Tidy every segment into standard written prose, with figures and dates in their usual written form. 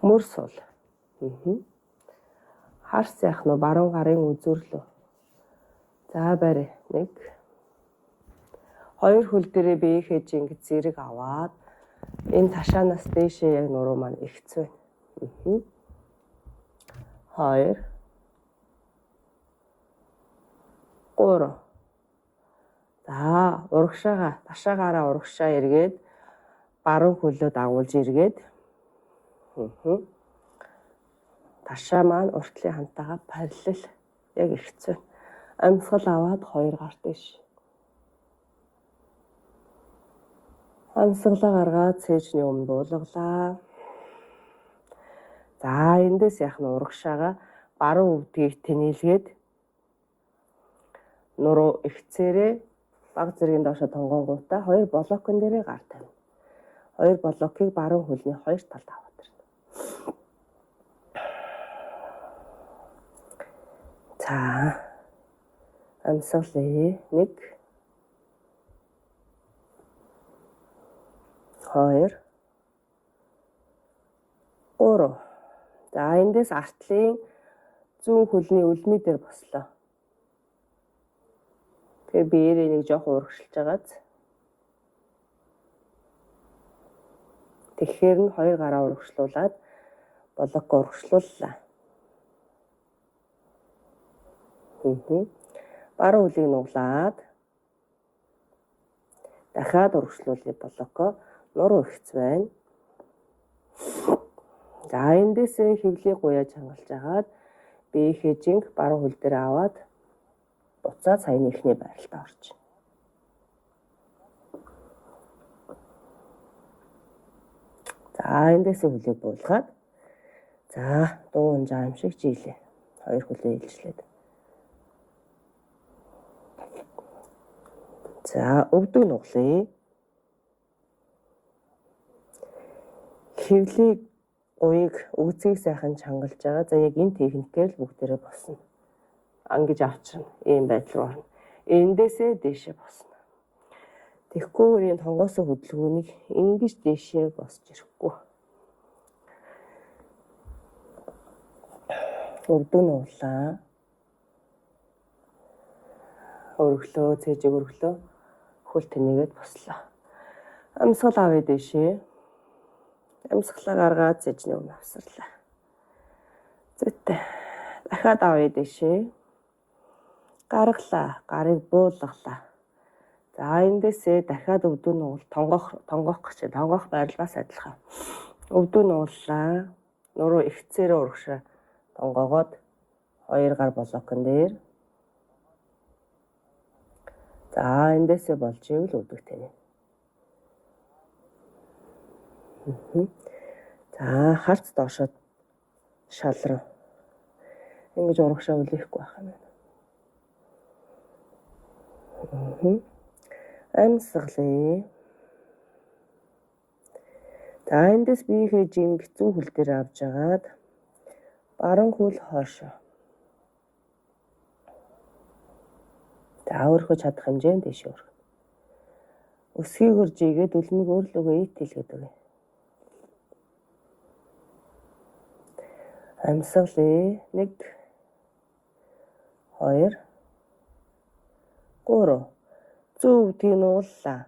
Мөр сул. Харс яах нь баруун гарын үзүүрлөө. За барь. 1. 2 хөл дээрээ биеийнхээ жинг зэрэг аваад энэ ташаанаас дээшээ яг нуруу маань ихцвэ. 2. 3. За урагшаага ташаагаараа урагшаа эргээд баруун хөлөө дагуулж эргээд ташаа маань уртлын хантайгаа параллел яг ихцвэ. Амьсгал аваад 2 гар дэш. Амьсгалаа гаргаад цээжний өмнө буулгалаа. За эндээс яах нь урагшаага баруун өвдгийг тэнэлгээд нуруу ихцээрээ баг зэргийн доошо тонгонгуудаа 2 блокон дээрээ гар тавина. 2 блокийг баруун хөлний 2 талд аваад ирнэ. За амьсгалаа 1 2 3. За эндээс артлын зүүн хөлний үлмий дээр бослоо. Тэгэхээр биеэрээ нэг жоох урагшилж байгааз. Тэгэхээр нь 2 гараа урагшлуулад блок урагшлууллаа. Баруун хөлийг нуглаад дахиад урагшлуулъя блокоо нуруу ихц байна. За эндээсээ хөвлийг гуяаж хангалж агаад биеийнхээ жинг баруун хөл дээр аваад буцаад саяны ихний байралтаа орж. За эндээсээ хөлийг буулгаад за дуун жаам шиг жийлээ. 2 хөлөө илжлээд. За өвдөг нуглая. Хөвлийг гуйг өгцгийг сайхан чангалж байгаа. За яг энэ техникээр л бүгдээрээ босно. Ангиж авчирна. Ийм байдал руу орно. Эндээсээ дээшээ босно. Тэгэхгүй энэ тонгоосын хөдөлгөөнийг ингэж дээшээ босч ирэхгүй. Өвдөг нуглаа. Өргөлөө, цээжиг өргөлөө. Хөл тэнийгээд бослоо. Амьсгал авъя дээшээ. Амьсгалаа гаргаад цээжний өмнө авсарлаа. Зүйтэй. Дахиад авъя дээшээ. Гаргалаа. Гарыг буулгалаа. За эндээсээ дахиад өвдөг нугал тонгоох гэж тонгоох байрлалаас адилхан. Өвдөг нугаллаа. Нуруу ихцээрээ урагшаа тонгоогоод 2 гар блокон дээр. За эндээсээ болж ивэл өвдөг тэнэ. За харц доошоо шалрав. Ингэж урагшаа үлээхгүй байх юм байна. Амьсгалаа. За эндээс биеийнхээ жинг зүүн хөл дээр авч агаад баруун хөл хоошоо. За өөрхөө чадах хэмжээнд дэше өргөн. Өсгийг өрж игээд үлмийг өөрлөгөө итэлгээд өгье. Амьсгалаа. 1 2 3. Зүүн өвдгийг нугаллаа.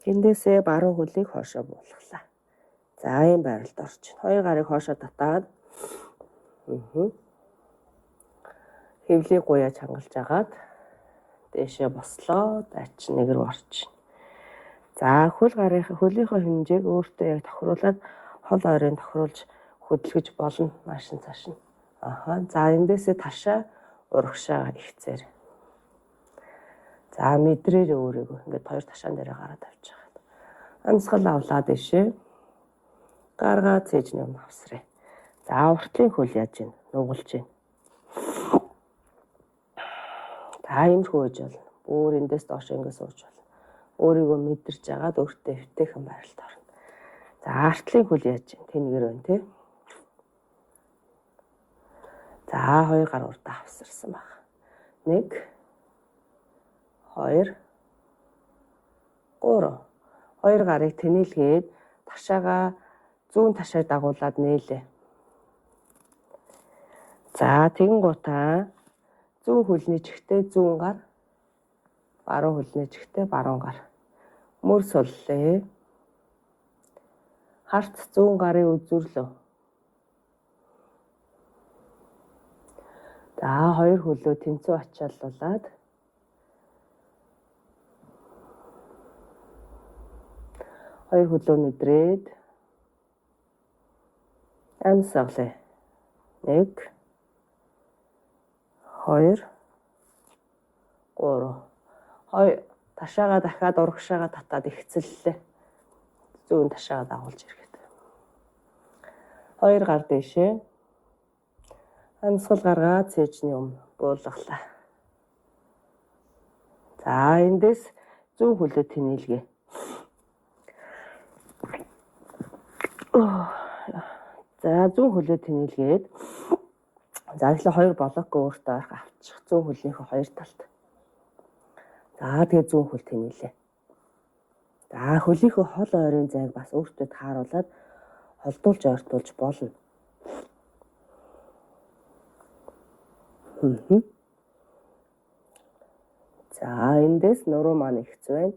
Эндээсээ баруун хөлийг хоошоо буулгалаа. За ийм байралд орчин. 2 гарыг хоошоо татаад хөвлийг гуяаж хангалж агаад дээшээ бослоо. Дайчин нэг рүү орчин. За хөлийнхөө хэмжээг өөртөө яг тохируулаад хол ойрын тохируулж хөдөлгөж болно машин цааш нь. За эндээсээ ташаа урагшаа ихцээр. За мэдрээр өөрийгөө ингээд 2 ташаан дээр гараад авч байгаа. Амьсгал авлаа дэшээ. Гаргаад цээжний өмнө авсраа. За уртлын хөл яаж ийн нугалж ийн. За иймэрхүү үеж болно. Өөр эндээс доош ингээд сууж болно. Өөрийгөө мэдэрч агаад өөртөө өвтэйхэн байралд орно. За артлын хөл яаж ийн тэнгэр байна тий. За 2 гар урдаа авсарсан баг. 1 2 3. 2 гарыг тэнэлгээд ташаага зүүн ташаа дагуулад нээлээ. За тэгэн гутаа зүүн хөлний чихтэй зүүн гар, баруун хөлний чихтэй баруун гар. Мөр суллээ. Харт зүүн гарын үзүүрлөө. За хоёр хөлөө тэнцүү ачааллуулаад хоёр хөлөө мэдрээд амсгалаа. 1 2 3 2 ташаага дахиад урагшаага татаад ихцэллээ. Зүүн ташаага дагуулж ирэхэд. 2 гар дэшээ. Амсгал гаргаад цээжний өмнө буулгалаа. За эндээс зүүн хөлөө тэнэлгээ. За зүүн хөлөө тэнэлгээд за тэгэхээр хоёр блок өөртөө арга авчих. Зүүн хөлнийхөө хоёр талд. За тэгээ зүүн хөл тэнэлээ. За хөлийнхөө хол ойрын зайг бас өөртөө тааруулаад холдуулж ойртуулж болно. За эндээс нуруу маань ихц байна.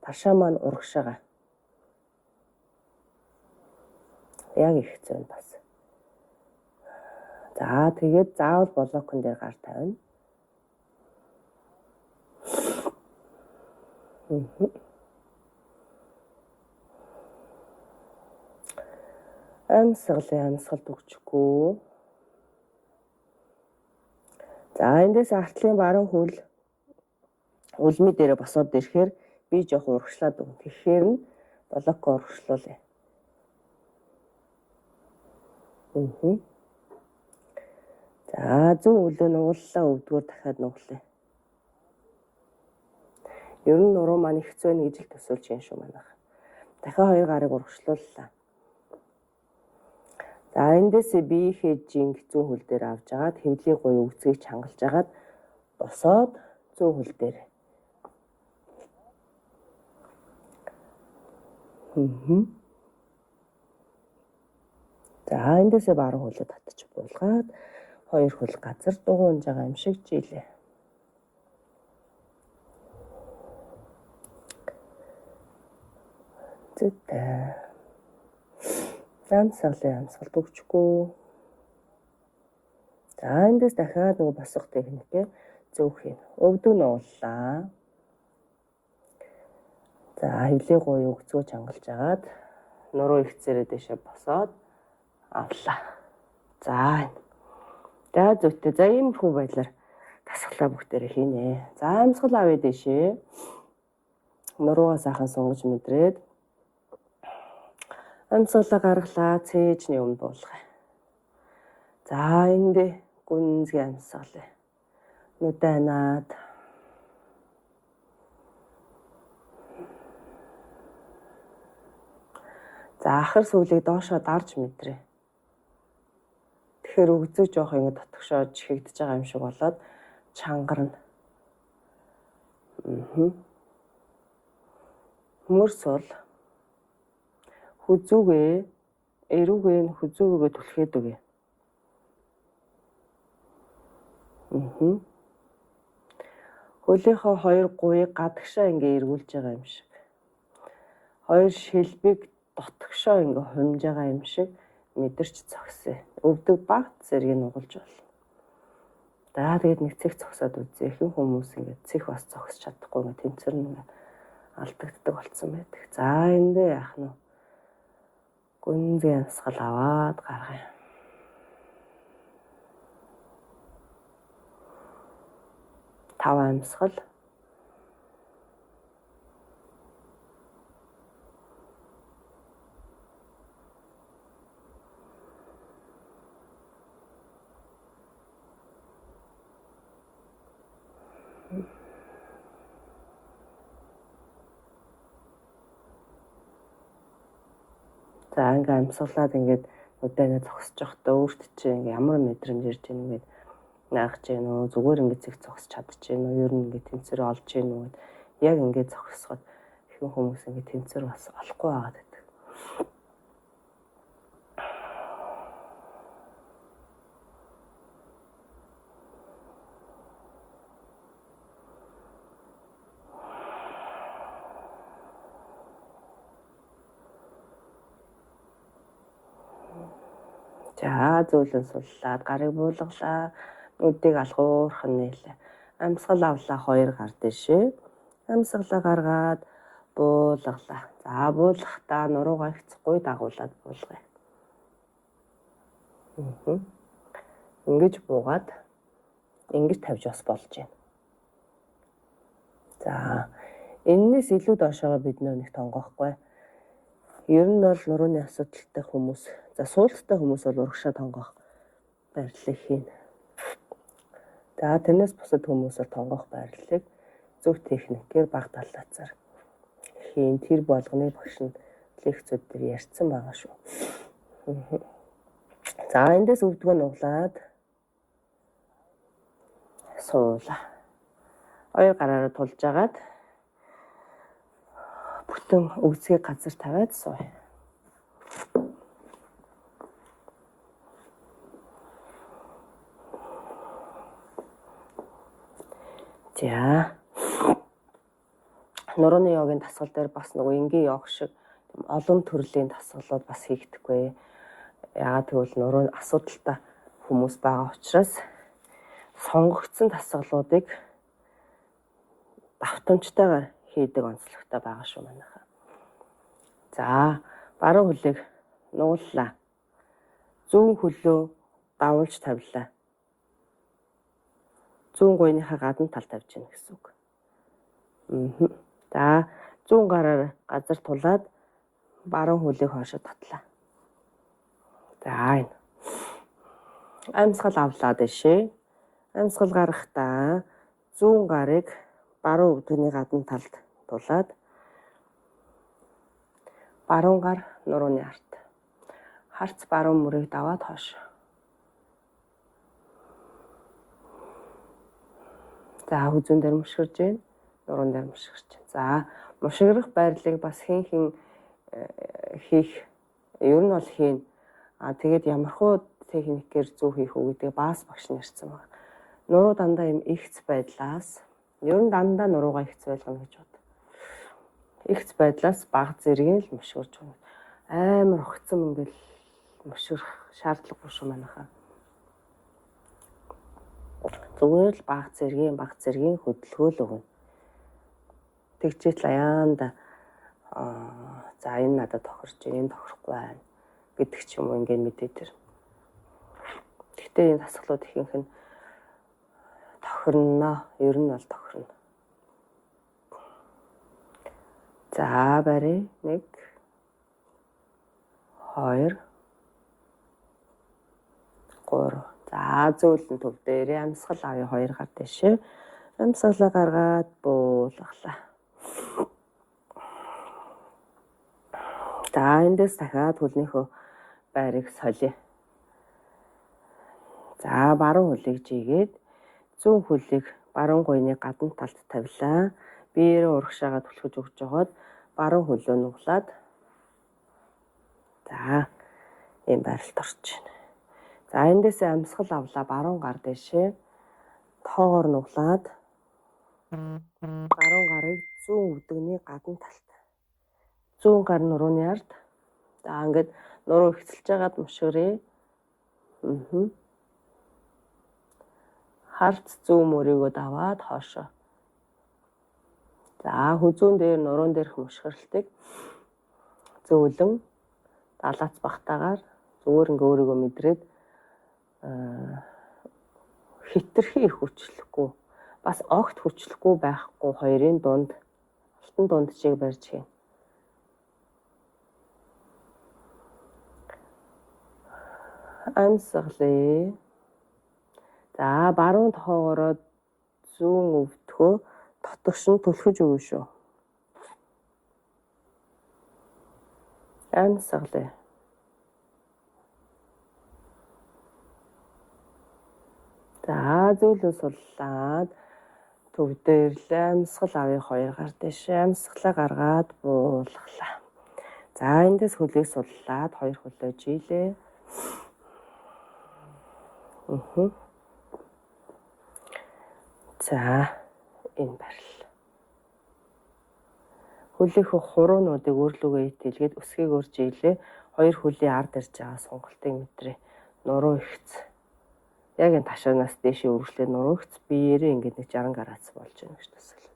Ташаа маань урагшаага. Яг ихц байна бас. За тэгээд заавал блокон дээр гар тавина. Амсгалд өгчихгүй. За эндээс артлын баруун хөл үлмий дээр босоод ирэхээр би жоох урагшлаад өгнө. Тэгэхээр нь блок урагшлуулъя. За зүүн хөлөө нууллаа өвдгөр дахиад нуулъя. Ер нь нуруу маань ихц байна гэж л төсөөлж юм шүү манайх. Дахиад хоёр гарыг урагшлууллаа. За эндээсээ биеийнхээ жинг зүүн хөл дээр авч агаад хэвлийн гоё өгцгийг чангалж агаад босоод зүүн хөл дээр. За эндээсээ баруун хөлөд татчих буулгаад хоёр хөл газар дугуунж байгаа юм шиг жилээ. Зүйтэй. Амсгалд өгчихгүй. За эндээс дахиад нөгөө босох техникээ зөөх юм. Өвдөг нууллаа. За хэвлээ гоё өгцгөө чангалж агаад нуруу ихцээрээ дэшээ босоод авлаа. За зүйтэй. За иймэрхүү байдлаар тасглаа бүгдээрээ хийнэ. За амсгал авъя дэшээ. Нуруугаа сайхан сунгаж мэдрээд амсгалаа гаргалаа цээжний өмнө буулгая. За эндээ гүнзгий амсгалаа. Нүдэнаад. За ахар сүүлийг доошоо дарж мэдрээ. Тэгэхээр өгзөг жоох ингэ дотгошоо чихэгдэж байгаа юм шиг болоод чангарна. Мөр сул. Хүзүүгээ, эрүүгээ хүзүүгээ түлхээд өгье. Хөлийнхөө хоёр гуйг гадагшаа ингээ эргүүлж байгаа юм шиг. Хоёр шилбэг дотгошоо ингээ хумж байгаа юм шиг мэдэрч зогсъё. Өвдөг баг зэргийг нугалж болно. За тэгээд нэг цэг зогсоод үзье. Ихэнх хүмүүс ингээ цэг бас зогсож чадахгүй ингээ тэнцэр нь алдагддаг болсон байдаг. За эндээ яах нь гүнзгий амсгал аваад гаргая. Тав амсгал. За ингээ амсгалаад ингээд өдөө зогсож явахдаа өөрт чинь ингээ ямар мэдрэмж ирж байна ингээд наах чинь нөө зүгээр ингээ цэг зогсож чадчихэв нөө ер нь ингээ тэнцвэр олж гин үү яг ингээ зогсоход ихэнх хүмүүс ингээ тэнцвэр бас олохгүй байгаад байдаг. За зөөлөн суллаад гарыг буулгалаа. Нүдийг алгуурхан нээлээ. Амьсгал авлаа 2 гар дэшээ. Амьсгалаа гаргаад буулгалаа. За буулгахдаа нуруугаа ихцэхгүй дагуулад буулгая. Ингэж буугаад ингэж тавьж бас болж байна. За энэс илүү доошоо бид нэг тонгоохгүй. Ер нь бол нурууны асуудалтай хүмүүс, за суулттай хүмүүс бол урагшаа тонгоох байрлалыг хийнэ. За тэрнээс бусад хүмүүсээр тонгоох байрлалыг зөв техникээр бага талаацаар хийн. Тэр болгоны багш нь лекцүүд дээр ярьсан байгаа шүү. За эндээс өвдгөө нуглаад суула. 2 гараараа тулж агаад бүтэн өгцгийг газар тавиад сууя. За нурууны йогийн дасгал дээр бас нөгөө энгийн йог шиг олон төрлийн дасгалууд бас хийгдэхгүй. Яагаад гэвэл нурууны асуудалтай хүмүүс байгаа учраас сонгогдсон дасгалуудыг давтамжтайгаар хийдэг онцлогтой байгаа шүү манайхаа. За баруун хөлийг нууллаа. Зүүн хөлөө давуулж тавилаа. Зүүн гуйныхаа гадна тал тавьж гэнэ гэсэн үг. За зүүн гараар газар тулаад баруун хөлийг хоошо татлаа. За энэ амьсгал авлаа дэшээ. Амьсгал гаргахдаа зүүн гарыг баруун өвдгөний гадна талд тулаад баруун гар нурууны арт. Харц баруун мөрийг даваад хоош. За хүзүүн дээр мушгирж байна. Нуруунд дээр мушгирч байна. За мушгирах байрлалыг бас хэн хийх ер нь бол хийн. Тэгээд ямархуу техникээр зөв хийх үү гэдэг баас багш нь ярьсан байна. Нуруу дандаа юм ихц байдлаас ер нь дандаа нуруугаа ихц байлгана гэж бод. Ихц байдлаас бага зэргийн л мушгирч байна. Амар огцом ингээл мушгирах шаардлагагүй шүү манайхаа. Зүгээр л бага зэргийн хөдөлгөөл өгнө. Тэгчээт аяанда за энэ надад тохирч энэ тохирохгүй байна гэдэг ч юм уу ингээд мэдээ тэр. Гэхдээ энэ дасгалууд ихэнх нь тохирно. Ер нь бол тохирно. За барь 1 2 3. За зөөлөн төв дээр амьсгал авъя 2 гар дэшээ. Амьсгалаа гаргаад буулгалаа. За эндээс дахиад хөлнийхөө байрыг солиё. За баруун хөлийг жигээд зүүн хөлийг баруун гуйны гадна талд тавилаа. Биеэрээ урагшаагаа түлхэж өгч жогоод баруун хөлөө нуглаад за ийм байралд орж байна. За эндээс амьсгал авлаа баруун гар дэшээ тоогоор нуглаад баруун гарыг зүүн өвдөгний гадна талд. Зүүн гар нурууны ард. За ингээд нуруу ихцэлж байгаад мушгирээ. Харц зүүн мөрийгөө даваад хоошоо. За хүзүүн дээр нуруун дээрх мушгиралтыг зөөлөн далаац багтаагаар зүгээр ингээ өөрийгөө мэдрээд хитрхи их хүчлэхгүй бас огт хүчлэхгүй байхгүй хоёрын дунд алтан дунд чиг барьж хийн. Амьсгалаа. За баруун тоогоороо зүүн өвдгөө дотогш нь түлхэж өгнө шүү. Амьсгалаа. За зөөлөн суллаад төв дээр л амьсгал авъя 2 гар дэшээ амьсгалаа гаргаад буулгалаа. За эндээс хөлийг суллаад 2 хөлөө жийлээ. За энэ барил. Хөлийнхөө хуруунуудыг өөрлөгөө итэлгээд өсгийг өрж ийлээ. 2 хөлийн ард ирж байгаа сонголтыг мэдрээ. нуруу ихц. Яг энэ ташаанаас дээшээ үргэлжлээд нуруу ихц биеэрээ ингээд нэг 60 градус болж байна гэж төсөөлөв.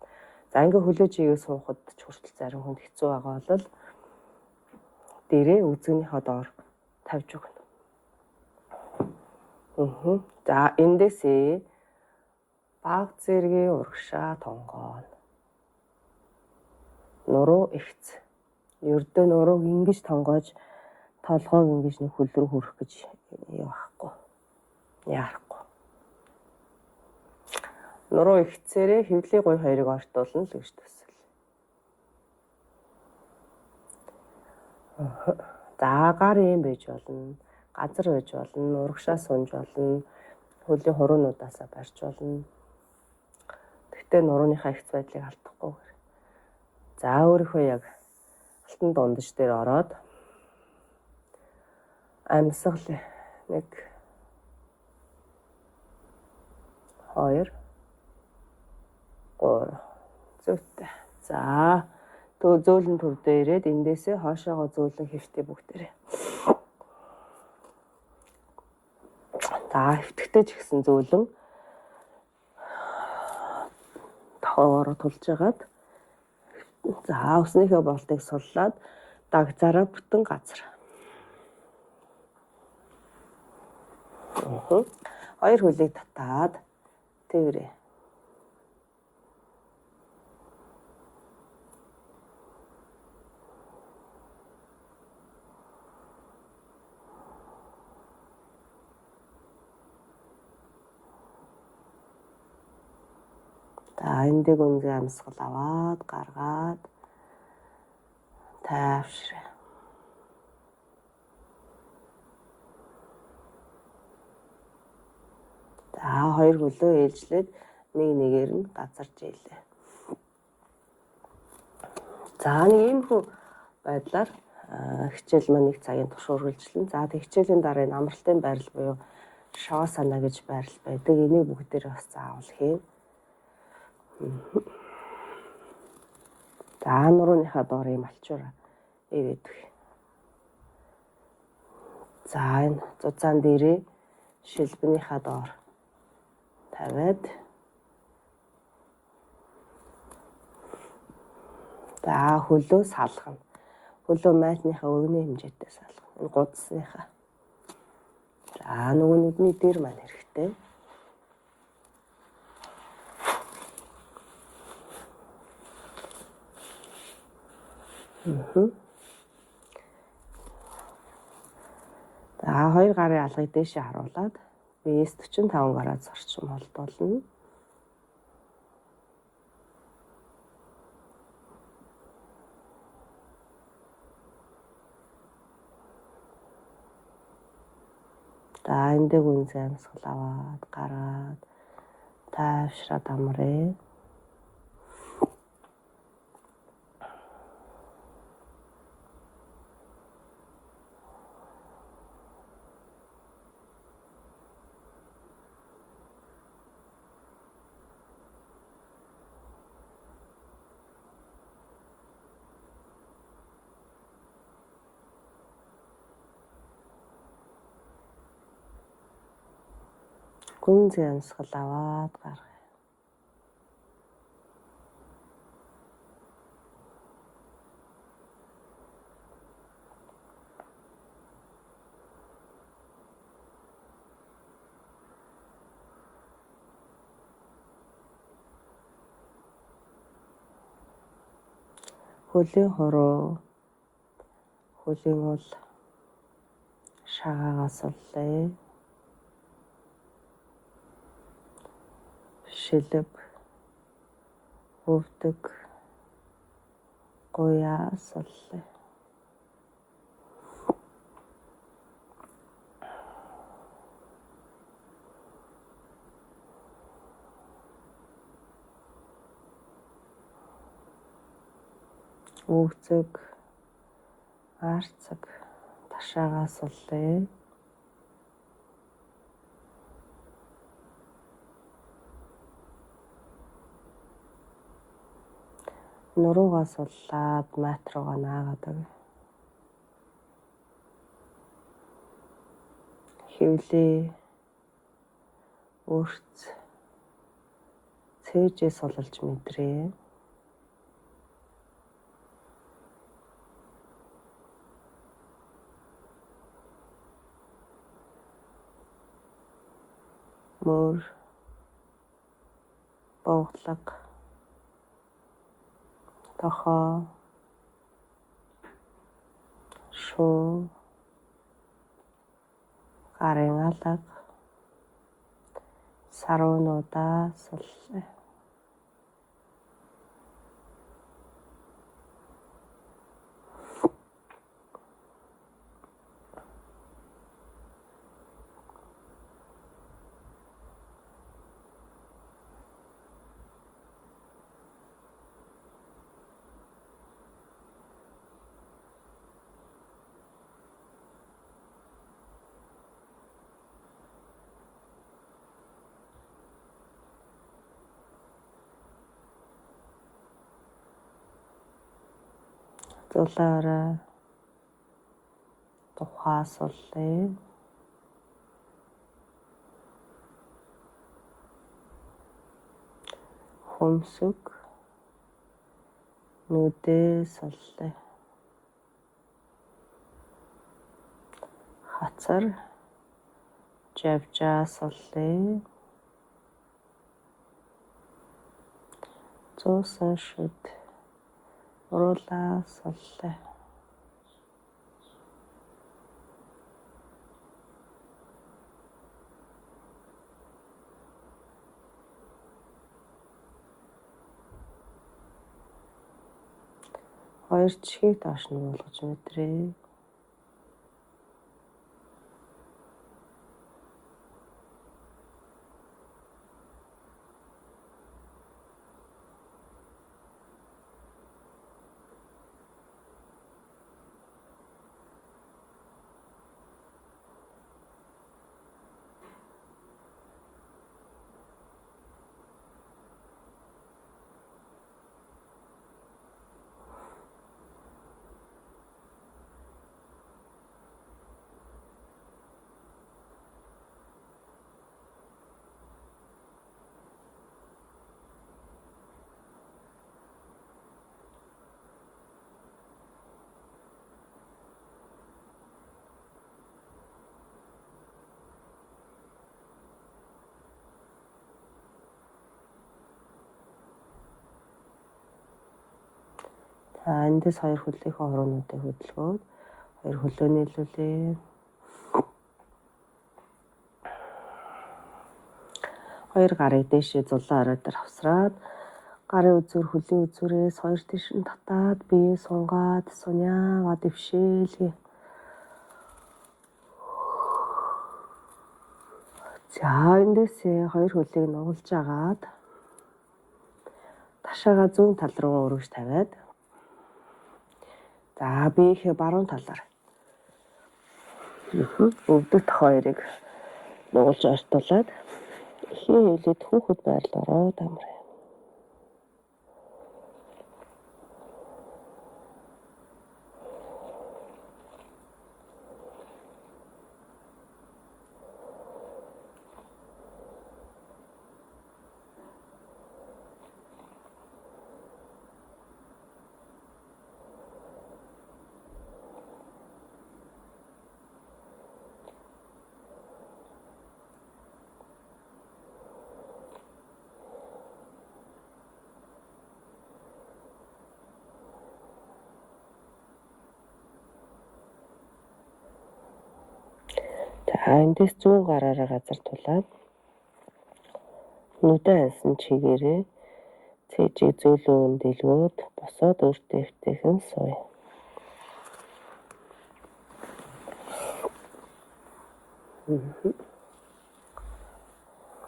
За ингээд хөлөө чигээ суухад ч хүртэл зарим хүнд хэцүү байгаа бол дээрээ үзэгнийхээ доор тавьж өгнө. За эндээсээ баг зэргийн урагшаа тонгооно. Нуруу ихц. Ердөө нурууг ингэж тонгоож толгойг ингэж нэг хөл рүү хүрэх гэж явахгүй. Яарахгүй. Нуруу ихцээрээ хөвлийн гуй хоёрыг ортуулна л гэж төсөл. За гар юм байж болно. Газар байж болно. Урагшаа сунж болно. Хөлийн хуруунуудаасаа барьж болно. Гэхдээ нурууныхаа ихц байдлыг алдахгүй. За өөрийнхөө яг алтан дундаж дээр ороод амьсгал 1 2 3 зүйтэй. За зөөлөн төв дээр ирээд эндээсээ хоошоогоо зөөлөн хэвтээ бүгдээрээ. За хэвтгэхдээ ч гэсэн зөөлөн тохоогоор тулж агаад за өснийхөө болтыг суллаад дагзаараа бүтэн газар. Хоёр хөлийг татаад тэрэ. За эндээ гүнзгий амьсгал аваад гаргаад тайвшраа. За хоёр хөлөө ээлжлээд нэг нэгээр нь газарч ийлээ. За нэг иймэрхүү байдлаар хичээл маань 1 цагийн турш үргэлжлэн. За тэг хичээлийн дараа энэ амралтын байрал буюу шавасана гэж байрал байдаг. Энийг бүгдээрээ бас заавал хийн. За нурууныхаа доор юм алчуур ирээд өг. За энэ зузаан дээрээ шилбэнийхаа доор тавиад за хөлөө салгана. Хөлөө майтныхаа өвгний хэмжээтэй салгана. Энэ гудасныхаа. За нөгөө нүдний дээр маань хэрэгтэй. За хоёр гарын алгыг дээшээ харуулад биеэс 45 градус орчим холдуулна. За эндээ гүнзгий амьсгал аваад гараад тайвшраад амраа. Гүнзгий амьсгал аваад гаргая. Хөлийн хуруу, хөлийн уул шаагаас уллаа. Шилэг, өвдөг, гуяас уллаа. Өвцөг, арцаг, ташаагаас уллаа. Нуруугаас уллаад мат руугаа наагаад өг. Хэвлээ өөрт цээжээс олж мэдрээ. Мөр богдлого тохоо шуу гарын алга саруунуудаа суллаа. Зулаараа тухаа суллаа. Хөмсөг нүдээ суллаа. Хацар жавжаа суллаа. Зуусан шүд уруулаа суллаа. Хоёр чихийг доош нь болгож мэдрээ. Эндээс хоёр хөлийнхөө хуруунуудыг хөдөлгөөд хоёр хөлөө нийлүүлээ. Хоёр гарыг дээшээ зулаан орой дээр авсраад гарын үзүүр хөлийн үзүүрээс хоёр тийш нь татаад биеэ сунгаад суняагаа дэвшээлгээ. За эндээсээ хоёр хөлийг нугалж агаад ташаага зүүн тал руу өргөж тавиад за биеийнхээ баруун талаар өвдөлт хоёрыг нугалж ортуулад ихээ хөвлөд хүүхэд байрал ороод амраа. Эндээс зүүн гараараа газар тулаад нүдэн ансан чигээрээ цээжийг зөөлөн дэлгөөд босоод өөртөө эвтэйхэн сууя.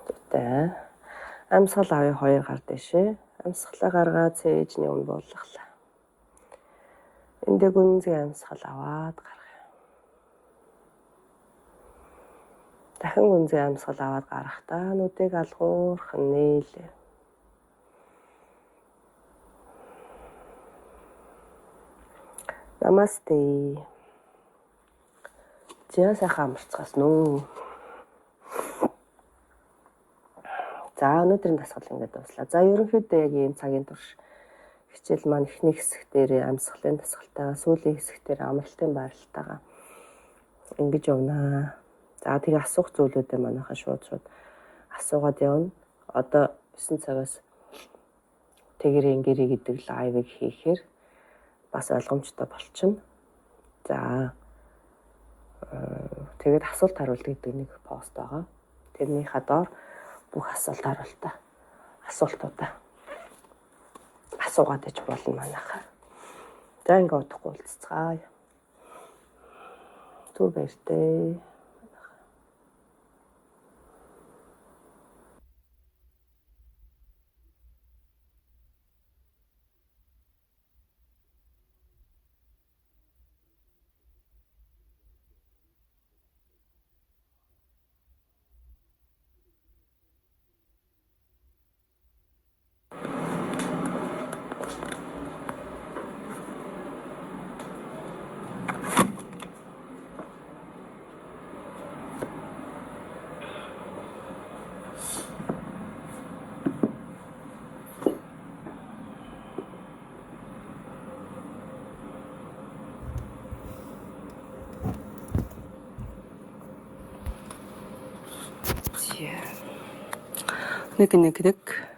Тэгтээ амьсгал авъя хоёр гар дэшээ. Амьсгалаа гаргаад цээжний өмнө буулгалаа. Эндээ гүнзгий амьсгал аваад гаргая. Дахин гүнзгий амьсгал аваад гарахдаа нүдийг алгуурхан нийлээ. Намасте. Зяа сайхан амарцгаас нөө. За өнөөдрийн дасгал ингээд дуслаа. За ерөнхийдөө яг ийм цагийн турш хичээл маань эхний хэсэг дээр амьсгалын дасгалтайгаа сүүлийн хэсэг дээр амралтын байралтайгаа ингэж явнаа. За тэгээ асуух зүйлүүдээ манайхаа шууд асуугаад явна. Одоо 9 цагаас тэгэрийн гэрээ гэдэг лайвыг хийхээр бас ойлгомжтой болчихно. За тэгээд асуулт хариулт гэдэг нэг пост байгаа. Тэрнийхээ доор бүх асуултуудаа асуугаад иж болно манайхаа. За ингээд удахгүй уулзцгаая. Түр баяртай. Нэг